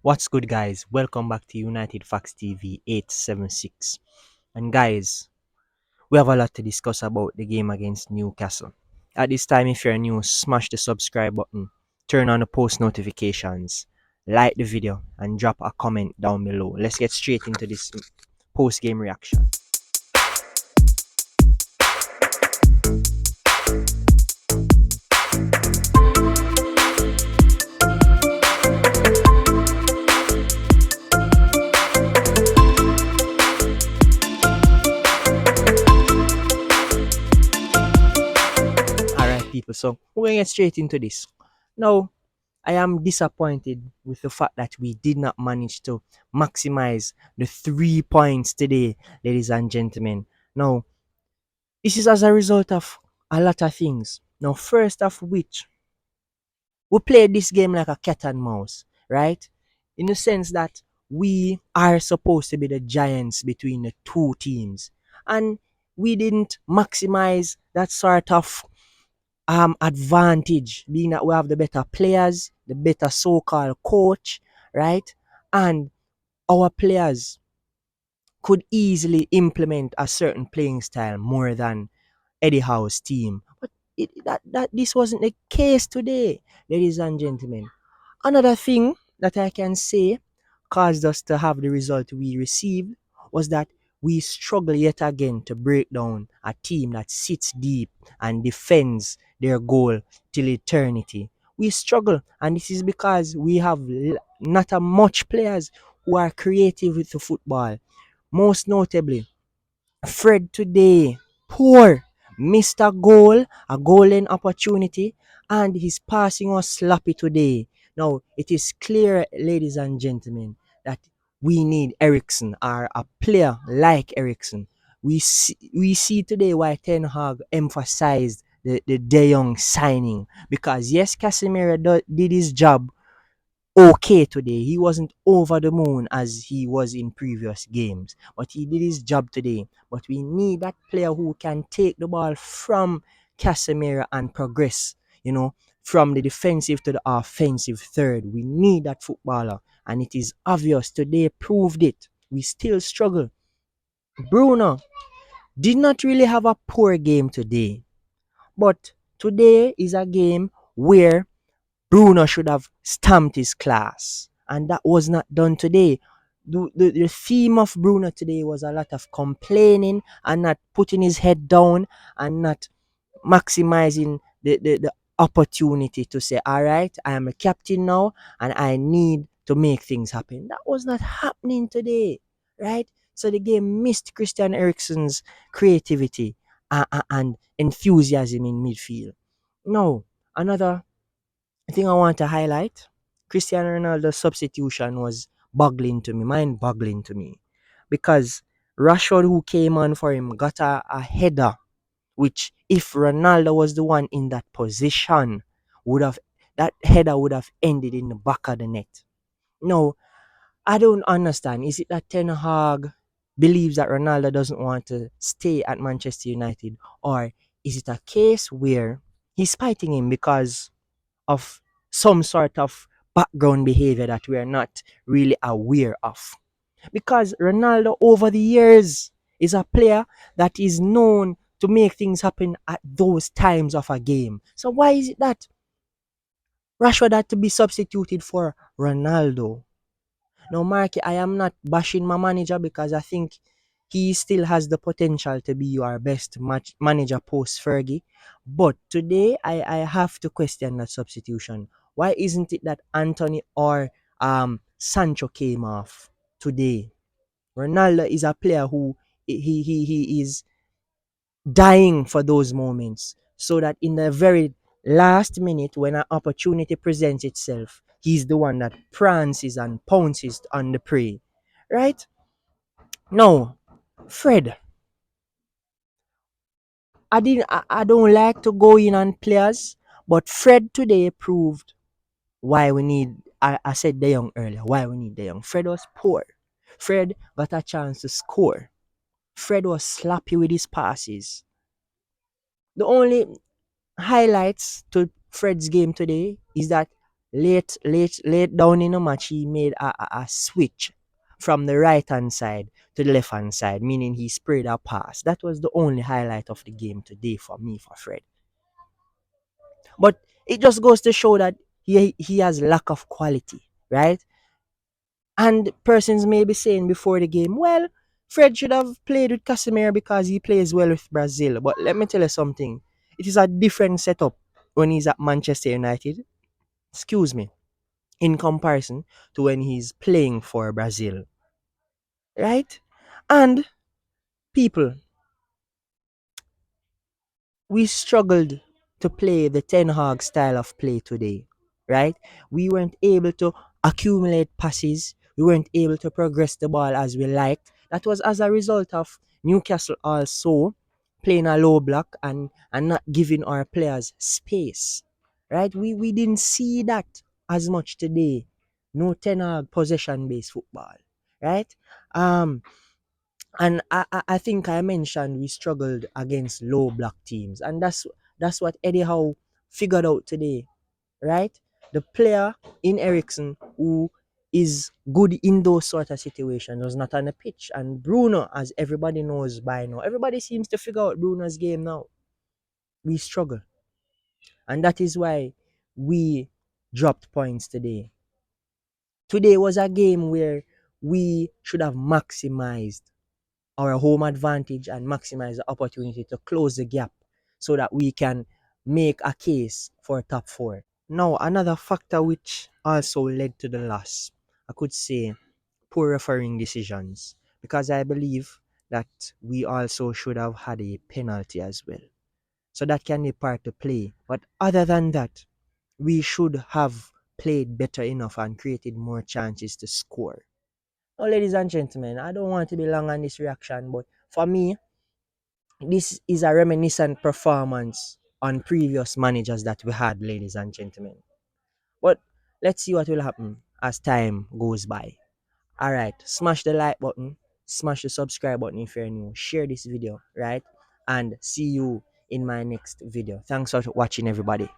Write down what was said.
What's good, guys? Welcome back to United Facts TV 876. And, guys, we have a lot to discuss about the game against Newcastle. At this time, if you're new, smash the subscribe button, turn on the post notifications, like the video, and drop a comment down below. Let's get straight into this post game reaction. Alright, people, so we're going to get straight into this. Now, I am disappointed with the fact that we did not manage to maximize the 3 points today, ladies and gentlemen. Now, this is as a result of a lot of things. Now, first of which, we played this game like a cat and mouse, right? In the sense that we are supposed to be the giants between the two teams. And we didn't maximize that sort of advantage, being that we have the better players, the better so-called coach, right? And our players could easily implement a certain playing style more than Eddie Howe's team. But that this wasn't the case today, ladies and gentlemen. Another thing that I can say caused us to have the result we received was that we struggle yet again to break down a team that sits deep and defends their goal till eternity. We struggle, and this is because we have not a much players who are creative with the football. Most notably, Fred today, poor, missed a golden opportunity, and his passing was sloppy today. Now, it is clear, ladies and gentlemen, that we need Ericsson or a player like Ericsson. We see today why Ten Hag emphasized the De Jong signing because yes, Casemiro did his job okay today. He wasn't over the moon as he was in previous games, but he did his job today. But we need that player who can take the ball from Casemiro and progress, from the defensive to the offensive third. We need that footballer, and it is obvious today proved it. We still struggle. Bruno did not really have a poor game today, but today is a game where Bruno should have stamped his class, and that was not done today. The theme of Bruno today was a lot of complaining and not putting his head down and not maximizing the opportunity to say, all right, I am a captain now and I need to make things happen. That was not happening today, right? So the game missed Christian Eriksen's creativity and enthusiasm in midfield. Now, another thing I want to highlight, Cristiano Ronaldo's substitution was boggling to me, mind boggling to me. Because Rashford, who came on for him, got a header, which if Ronaldo was the one in that position, would have that header would have ended in the back of the net. No, I don't understand. Is it that Ten Hag believes that Ronaldo doesn't want to stay at Manchester United? Or is it a case where he's fighting him because of some sort of background behavior that we are not really aware of. Because Ronaldo, over the years, is a player that is known to make things happen at those times of a game. So why is it that Rashford had to be substituted for Ronaldo? Now, Marky, I am not bashing my manager because I think he still has the potential to be your best manager post Fergie. But today, I have to question that substitution. Why isn't it that Anthony or Sancho came off today? Ronaldo is a player who he is dying for those moments so that in the very last minute when an opportunity presents itself, he's the one that prances and pounces on the prey. Right? No, Fred, I don't like to go in on players, but Fred today proved why we need I said De Jong earlier, why we need De Jong. Fred was poor. Fred got a chance to score. Fred was sloppy with his passes. The only highlights to Fred's game today is that late down in the match, he made a switch from the right hand side to the left hand side, meaning he sprayed a pass. That was the only highlight of the game today for me, for Fred. But it just goes to show that he has lack of quality, right? And persons may be saying before the game, well, Fred should have played with Casemiro because he plays well with Brazil. But let me tell you something. It is a different setup when he's at Manchester United. Excuse me. In comparison to when he's playing for Brazil. Right? And people, we struggled to play the Ten Hag style of play today, right? We weren't able to accumulate passes. We weren't able to progress the ball as we liked. That was as a result of Newcastle also playing a low block and not giving our players space, right? We didn't see that as much today. No Ten Hag possession-based football, right? Um, and I think I mentioned we struggled against low block teams, and that's what Eddie Howe figured out today, right? The player in Ericsson who is good in those sort of situations was not on the pitch, and Bruno, as everybody knows by now, everybody seems to figure out Bruno's game now. We struggle, and that is why we dropped points today. Today was a game where we should have maximized our home advantage and maximize the opportunity to close the gap so that we can make a case for top four. Now, another factor which also led to the loss, I could say poor refereeing decisions, because I believe that we also should have had a penalty as well. So that can be part to play. But other than that, we should have played better enough and created more chances to score. Now, ladies and gentlemen, I don't want to be long on this reaction, but for me, this is a reminiscent performance on previous managers that we had, ladies and gentlemen. But let's see what will happen as time goes by. All right, smash the like button, smash the subscribe button if you're new, share this video, right? And see you in my next video. Thanks for watching, everybody.